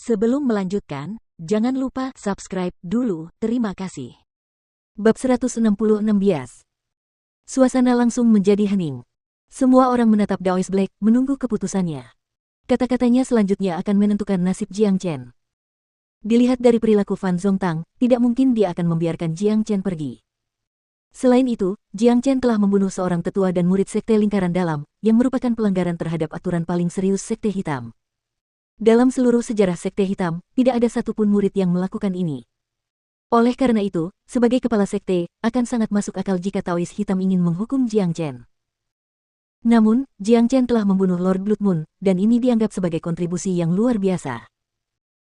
Sebelum melanjutkan, jangan lupa subscribe dulu, terima kasih. Bab 166 bias. Suasana langsung menjadi hening. Semua orang menatap Daoist Black menunggu keputusannya. Kata-katanya selanjutnya akan menentukan nasib Jiang Chen. Dilihat dari perilaku Fan Zongtang, tidak mungkin dia akan membiarkan Jiang Chen pergi. Selain itu, Jiang Chen telah membunuh seorang tetua dan murid Sekte Lingkaran Dalam, yang merupakan pelanggaran terhadap aturan paling serius Sekte Hitam. Dalam seluruh sejarah Sekte Hitam, tidak ada satupun murid yang melakukan ini. Oleh karena itu, sebagai kepala sekte, akan sangat masuk akal jika Taoist Hitam ingin menghukum Jiang Chen. Namun, Jiang Chen telah membunuh Lord Blood Moon, dan ini dianggap sebagai kontribusi yang luar biasa.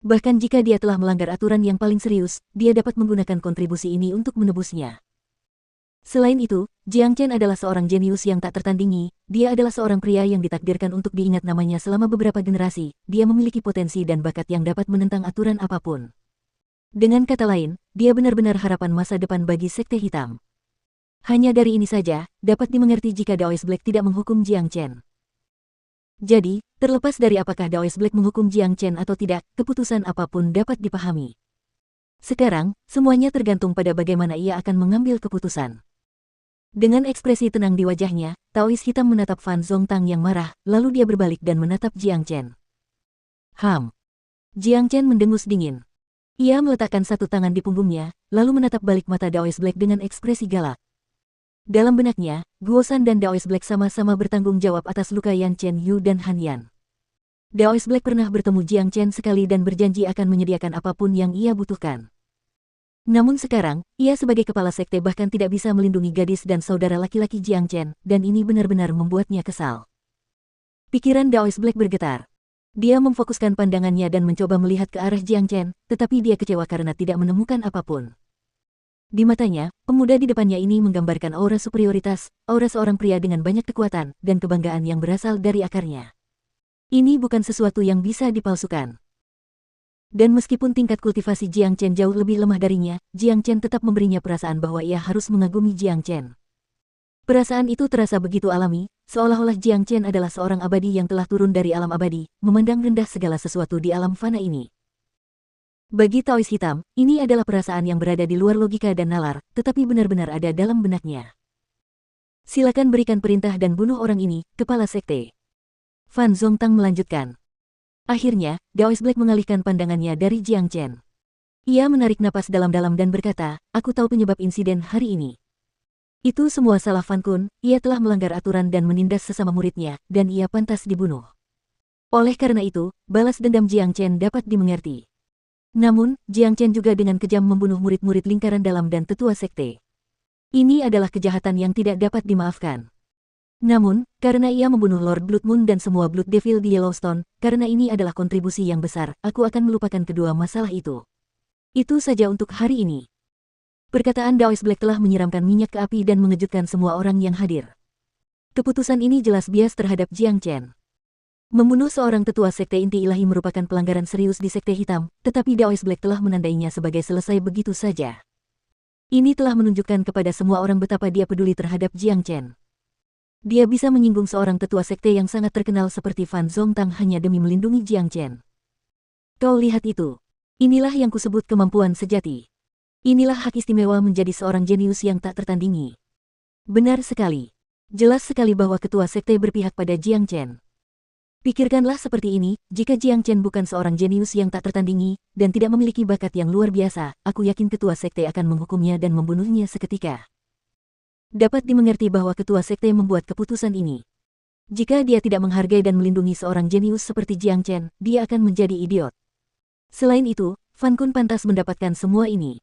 Bahkan jika dia telah melanggar aturan yang paling serius, dia dapat menggunakan kontribusi ini untuk menebusnya. Selain itu, Jiang Chen adalah seorang jenius yang tak tertandingi, dia adalah seorang pria yang ditakdirkan untuk diingat namanya selama beberapa generasi, dia memiliki potensi dan bakat yang dapat menentang aturan apapun. Dengan kata lain, dia benar-benar harapan masa depan bagi Sekte Hitam. Hanya dari ini saja, dapat dimengerti jika Daoist Black tidak menghukum Jiang Chen. Jadi, terlepas dari apakah Daoist Black menghukum Jiang Chen atau tidak, keputusan apapun dapat dipahami. Sekarang, semuanya tergantung pada bagaimana ia akan mengambil keputusan. Dengan ekspresi tenang di wajahnya, Taoist Hitam menatap Fan Zongtang yang marah, lalu dia berbalik dan menatap Jiang Chen. Jiang Chen mendengus dingin. Ia meletakkan satu tangan di punggungnya, lalu menatap balik mata Daoist Black dengan ekspresi galak. Dalam benaknya, Guosan dan Daoist Black sama-sama bertanggung jawab atas luka Yan Chen Yu dan Han Yan. Daoist Black pernah bertemu Jiang Chen sekali dan berjanji akan menyediakan apapun yang ia butuhkan. Namun sekarang, ia sebagai kepala sekte bahkan tidak bisa melindungi gadis dan saudara laki-laki Jiang Chen, dan ini benar-benar membuatnya kesal. Pikiran Daoist Black bergetar. Dia memfokuskan pandangannya dan mencoba melihat ke arah Jiang Chen, tetapi dia kecewa karena tidak menemukan apapun. Di matanya, pemuda di depannya ini menggambarkan aura superioritas, aura seorang pria dengan banyak kekuatan, dan kebanggaan yang berasal dari akarnya. Ini bukan sesuatu yang bisa dipalsukan. Dan meskipun tingkat kultivasi Jiang Chen jauh lebih lemah darinya, Jiang Chen tetap memberinya perasaan bahwa ia harus mengagumi Jiang Chen. Perasaan itu terasa begitu alami, seolah-olah Jiang Chen adalah seorang abadi yang telah turun dari alam abadi, memandang rendah segala sesuatu di alam fana ini. Bagi Taoist Hitam, ini adalah perasaan yang berada di luar logika dan nalar, tetapi benar-benar ada dalam benaknya. Silakan berikan perintah dan bunuh orang ini, kepala sekte. Fan Zongtang melanjutkan. Akhirnya, Daoist Black mengalihkan pandangannya dari Jiang Chen. Ia menarik napas dalam-dalam dan berkata, aku tahu penyebab insiden hari ini. Itu semua salah Fan Kun, ia telah melanggar aturan dan menindas sesama muridnya, dan ia pantas dibunuh. Oleh karena itu, balas dendam Jiang Chen dapat dimengerti. Namun, Jiang Chen juga dengan kejam membunuh murid-murid lingkaran dalam dan tetua sekte. Ini adalah kejahatan yang tidak dapat dimaafkan. Namun, karena ia membunuh Lord Blood Moon dan semua Blood Devil di Yellowstone, karena ini adalah kontribusi yang besar, aku akan melupakan kedua masalah itu. Itu saja untuk hari ini. Perkataan Daoist Black telah menyiramkan minyak ke api dan mengejutkan semua orang yang hadir. Keputusan ini jelas bias terhadap Jiang Chen. Membunuh seorang tetua sekte inti ilahi merupakan pelanggaran serius di Sekte Hitam, tetapi Daoist Black telah menandainya sebagai selesai begitu saja. Ini telah menunjukkan kepada semua orang betapa dia peduli terhadap Jiang Chen. Dia bisa menyinggung seorang tetua sekte yang sangat terkenal seperti Fan Zongtang hanya demi melindungi Jiang Chen. Kau lihat itu. Inilah yang kusebut kemampuan sejati. Inilah hak istimewa menjadi seorang jenius yang tak tertandingi. Benar sekali. Jelas sekali bahwa ketua sekte berpihak pada Jiang Chen. Pikirkanlah seperti ini, jika Jiang Chen bukan seorang jenius yang tak tertandingi, dan tidak memiliki bakat yang luar biasa, aku yakin ketua sekte akan menghukumnya dan membunuhnya seketika. Dapat dimengerti bahwa ketua sekte membuat keputusan ini. Jika dia tidak menghargai dan melindungi seorang jenius seperti Jiang Chen, dia akan menjadi idiot. Selain itu, Fan Kun pantas mendapatkan semua ini.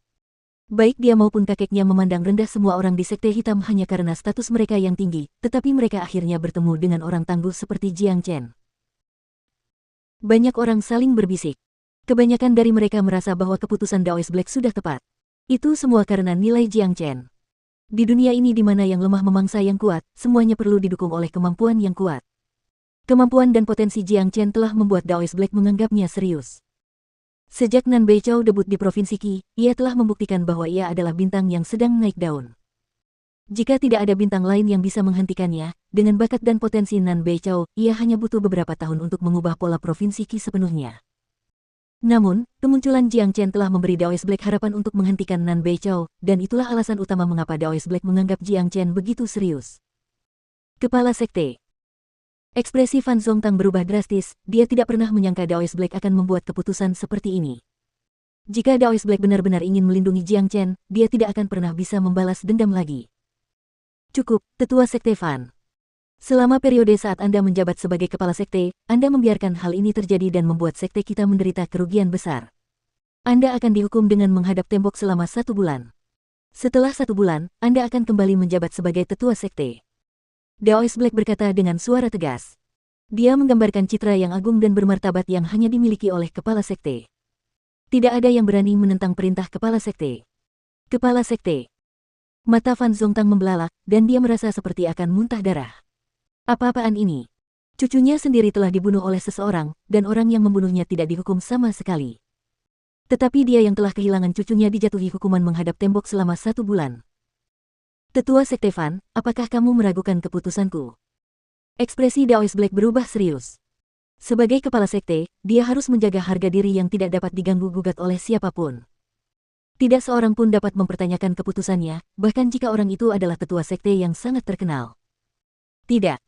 Baik dia maupun kakeknya memandang rendah semua orang di Sekte Hitam hanya karena status mereka yang tinggi, tetapi mereka akhirnya bertemu dengan orang tangguh seperti Jiang Chen. Banyak orang saling berbisik. Kebanyakan dari mereka merasa bahwa keputusan Daoist Black sudah tepat. Itu semua karena nilai Jiang Chen. Di dunia ini di mana yang lemah memangsa yang kuat, semuanya perlu didukung oleh kemampuan yang kuat. Kemampuan dan potensi Jiang Chen telah membuat Daoist Black menganggapnya serius. Sejak Nan Beichao debut di Provinsi Qi, ia telah membuktikan bahwa ia adalah bintang yang sedang naik daun. Jika tidak ada bintang lain yang bisa menghentikannya, dengan bakat dan potensi Nan Beichao, ia hanya butuh beberapa tahun untuk mengubah pola Provinsi Qi sepenuhnya. Namun, kemunculan Jiang Chen telah memberi Daoist Black harapan untuk menghentikan Nan Beichao, dan itulah alasan utama mengapa Daoist Black menganggap Jiang Chen begitu serius. Kepala Sekte. Ekspresi Fan Zongtang berubah drastis, dia tidak pernah menyangka Daoist Black akan membuat keputusan seperti ini. Jika Daoist Black benar-benar ingin melindungi Jiang Chen, dia tidak akan pernah bisa membalas dendam lagi. Cukup, Tetua Sekte Fan. Selama periode saat Anda menjabat sebagai kepala sekte, Anda membiarkan hal ini terjadi dan membuat sekte kita menderita kerugian besar. Anda akan dihukum dengan menghadap tembok selama 1 bulan. Setelah 1 bulan, Anda akan kembali menjabat sebagai tetua sekte. Daoist Black berkata dengan suara tegas. Dia menggambarkan citra yang agung dan bermartabat yang hanya dimiliki oleh kepala sekte. Tidak ada yang berani menentang perintah kepala sekte. Kepala sekte. Mata Fan Zongtang membelalak, dan dia merasa seperti akan muntah darah. Apa-apaan ini? Cucunya sendiri telah dibunuh oleh seseorang, dan orang yang membunuhnya tidak dihukum sama sekali. Tetapi dia yang telah kehilangan cucunya dijatuhi hukuman menghadap tembok selama 1 bulan. Tetua Sekte Fan, apakah kamu meragukan keputusanku? Ekspresi Daoist Black berubah serius. Sebagai kepala sekte, dia harus menjaga harga diri yang tidak dapat diganggu-gugat oleh siapapun. Tidak seorang pun dapat mempertanyakan keputusannya, bahkan jika orang itu adalah tetua sekte yang sangat terkenal. Tidak.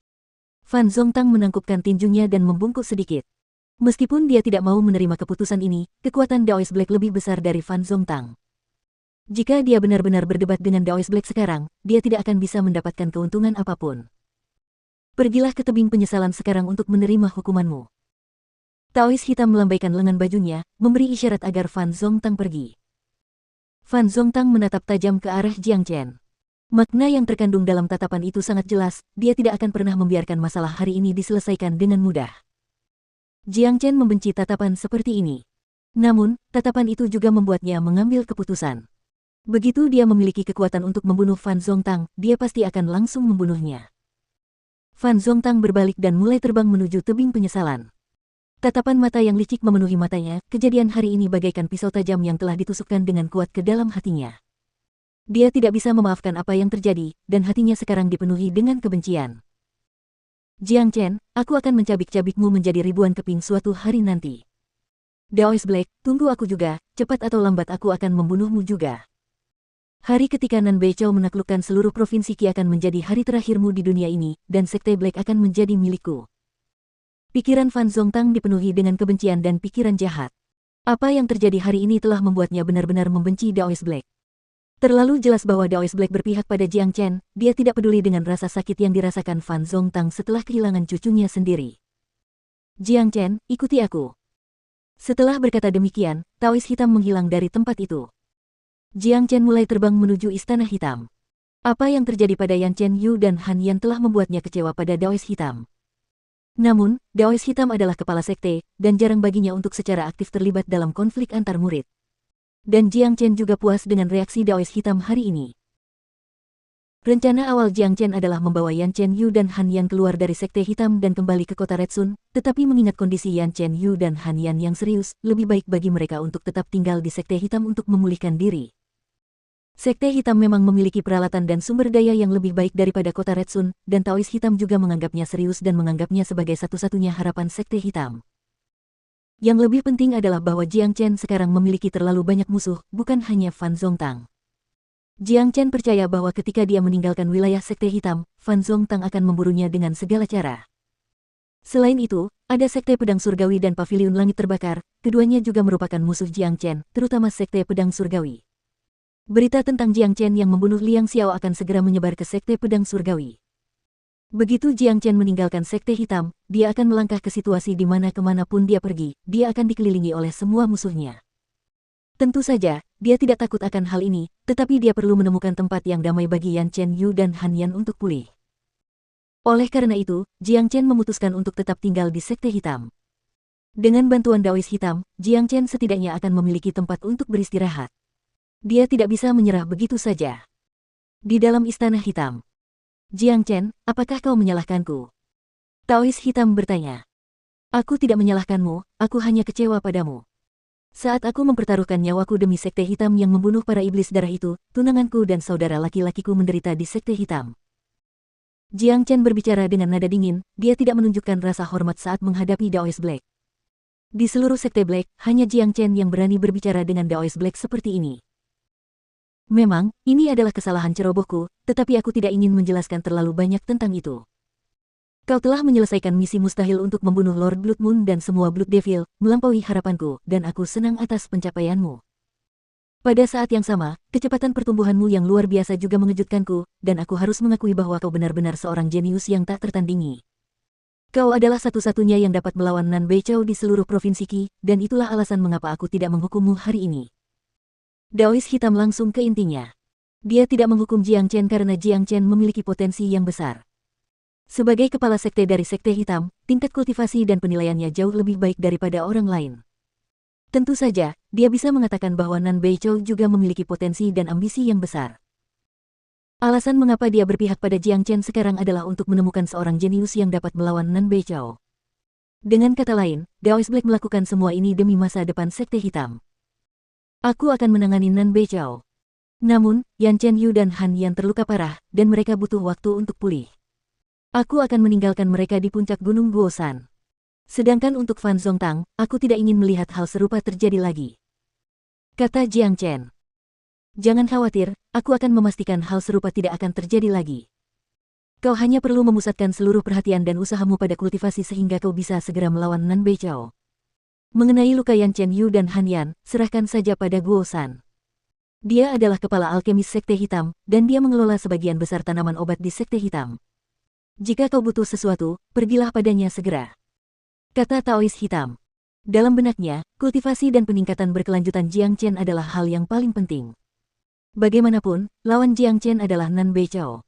Fan Zongtang menangkupkan tinjunya dan membungkuk sedikit. Meskipun dia tidak mau menerima keputusan ini, kekuatan Daoist Black lebih besar dari Fan Zongtang. Jika dia benar-benar berdebat dengan Daoist Black sekarang, dia tidak akan bisa mendapatkan keuntungan apapun. Pergilah ke tebing penyesalan sekarang untuk menerima hukumanmu. Taoist hitam melambaikan lengan bajunya, memberi isyarat agar Fan Zongtang pergi. Fan Zongtang menatap tajam ke arah Jiang Chen. Makna yang terkandung dalam tatapan itu sangat jelas, dia tidak akan pernah membiarkan masalah hari ini diselesaikan dengan mudah. Jiang Chen membenci tatapan seperti ini. Namun, tatapan itu juga membuatnya mengambil keputusan. Begitu dia memiliki kekuatan untuk membunuh Fan Zongtang, dia pasti akan langsung membunuhnya. Fan Zongtang berbalik dan mulai terbang menuju tebing penyesalan. Tatapan mata yang licik memenuhi matanya, kejadian hari ini bagaikan pisau tajam yang telah ditusukkan dengan kuat ke dalam hatinya. Dia tidak bisa memaafkan apa yang terjadi, dan hatinya sekarang dipenuhi dengan kebencian. Jiang Chen, aku akan mencabik-cabikmu menjadi ribuan keping suatu hari nanti. Daoist Black, tunggu aku juga, cepat atau lambat aku akan membunuhmu juga. Hari ketika Nan Beichao menaklukkan seluruh provinsi Qi akan menjadi hari terakhirmu di dunia ini, dan Sekte Black akan menjadi milikku. Pikiran Fan Zongtang dipenuhi dengan kebencian dan pikiran jahat. Apa yang terjadi hari ini telah membuatnya benar-benar membenci Daoist Black. Terlalu jelas bahwa Daoist Black berpihak pada Jiang Chen, dia tidak peduli dengan rasa sakit yang dirasakan Fan Zongtang setelah kehilangan cucunya sendiri. Jiang Chen, ikuti aku. Setelah berkata demikian, Taoist hitam menghilang dari tempat itu. Jiang Chen mulai terbang menuju Istana Hitam. Apa yang terjadi pada Yan Chen Yu dan Han Yan telah membuatnya kecewa pada Daoist hitam. Namun, Daoist hitam adalah kepala sekte, dan jarang baginya untuk secara aktif terlibat dalam konflik antar murid. Dan Jiang Chen juga puas dengan reaksi Daoist hitam hari ini. Rencana awal Jiang Chen adalah membawa Yan Chen Yu dan Han Yan keluar dari Sekte Hitam dan kembali ke kota Red Sun, tetapi mengingat kondisi Yan Chen Yu dan Han Yan yang serius, lebih baik bagi mereka untuk tetap tinggal di Sekte Hitam untuk memulihkan diri. Sekte Hitam memang memiliki peralatan dan sumber daya yang lebih baik daripada kota Red Sun, dan Taoist Hitam juga menganggapnya serius dan menganggapnya sebagai satu-satunya harapan Sekte Hitam. Yang lebih penting adalah bahwa Jiang Chen sekarang memiliki terlalu banyak musuh, bukan hanya Fan Zongtang. Jiang Chen percaya bahwa ketika dia meninggalkan wilayah Sekte Hitam, Fan Zongtang akan memburunya dengan segala cara. Selain itu, ada Sekte Pedang Surgawi dan Paviliun Langit Terbakar, keduanya juga merupakan musuh Jiang Chen, terutama Sekte Pedang Surgawi. Berita tentang Jiang Chen yang membunuh Liang Xiao akan segera menyebar ke Sekte Pedang Surgawi. Begitu Jiang Chen meninggalkan Sekte Hitam, dia akan melangkah ke situasi di mana kemanapun dia pergi, dia akan dikelilingi oleh semua musuhnya. Tentu saja, dia tidak takut akan hal ini, tetapi dia perlu menemukan tempat yang damai bagi Yan Chen Yu dan Han Yan untuk pulih. Oleh karena itu, Jiang Chen memutuskan untuk tetap tinggal di Sekte Hitam. Dengan bantuan Daoist Hitam, Jiang Chen setidaknya akan memiliki tempat untuk beristirahat. Dia tidak bisa menyerah begitu saja. Di dalam Istana Hitam. Jiang Chen, apakah kau menyalahkanku? Taoist Hitam bertanya. Aku tidak menyalahkanmu, aku hanya kecewa padamu. Saat aku mempertaruhkan nyawaku demi Sekte Hitam yang membunuh para iblis darah itu, tunanganku dan saudara laki-lakiku menderita di Sekte Hitam. Jiang Chen berbicara dengan nada dingin, dia tidak menunjukkan rasa hormat saat menghadapi Daoist Black. Di seluruh sekte Black, hanya Jiang Chen yang berani berbicara dengan Daoist Black seperti ini. Memang, ini adalah kesalahan cerobohku, tetapi aku tidak ingin menjelaskan terlalu banyak tentang itu. Kau telah menyelesaikan misi mustahil untuk membunuh Lord Blood Moon dan semua Blood Devil, melampaui harapanku, dan aku senang atas pencapaianmu. Pada saat yang sama, kecepatan pertumbuhanmu yang luar biasa juga mengejutkanku, dan aku harus mengakui bahwa kau benar-benar seorang jenius yang tak tertandingi. Kau adalah satu-satunya yang dapat melawan Nan Beichao di seluruh provinsi Qi, dan itulah alasan mengapa aku tidak menghukummu hari ini. Daoist hitam langsung ke intinya. Dia tidak menghukum Jiang Chen karena Jiang Chen memiliki potensi yang besar. Sebagai kepala sekte dari sekte hitam, tingkat kultivasi dan penilaiannya jauh lebih baik daripada orang lain. Tentu saja, dia bisa mengatakan bahwa Nan Beichao juga memiliki potensi dan ambisi yang besar. Alasan mengapa dia berpihak pada Jiang Chen sekarang adalah untuk menemukan seorang jenius yang dapat melawan Nan Beichao. Dengan kata lain, Daoist Black melakukan semua ini demi masa depan sekte hitam. Aku akan menangani Nan Beichao. Namun, Yan Chen Yu dan Han Yan terluka parah, dan mereka butuh waktu untuk pulih. Aku akan meninggalkan mereka di puncak Gunung Guosan. Sedangkan untuk Fan Zongtang, aku tidak ingin melihat hal serupa terjadi lagi. Kata Jiang Chen. Jangan khawatir, aku akan memastikan hal serupa tidak akan terjadi lagi. Kau hanya perlu memusatkan seluruh perhatian dan usahamu pada kultivasi sehingga kau bisa segera melawan Nan Beichao. Mengenai luka Yan Chen Yu dan Han Yan, serahkan saja pada Guosan. Dia adalah kepala alkemis sekte hitam, dan dia mengelola sebagian besar tanaman obat di sekte hitam. Jika kau butuh sesuatu, pergilah padanya segera. Kata Taoist hitam. Dalam benaknya, kultivasi dan peningkatan berkelanjutan Jiang Chen adalah hal yang paling penting. Bagaimanapun, lawan Jiang Chen adalah Nan Beichao.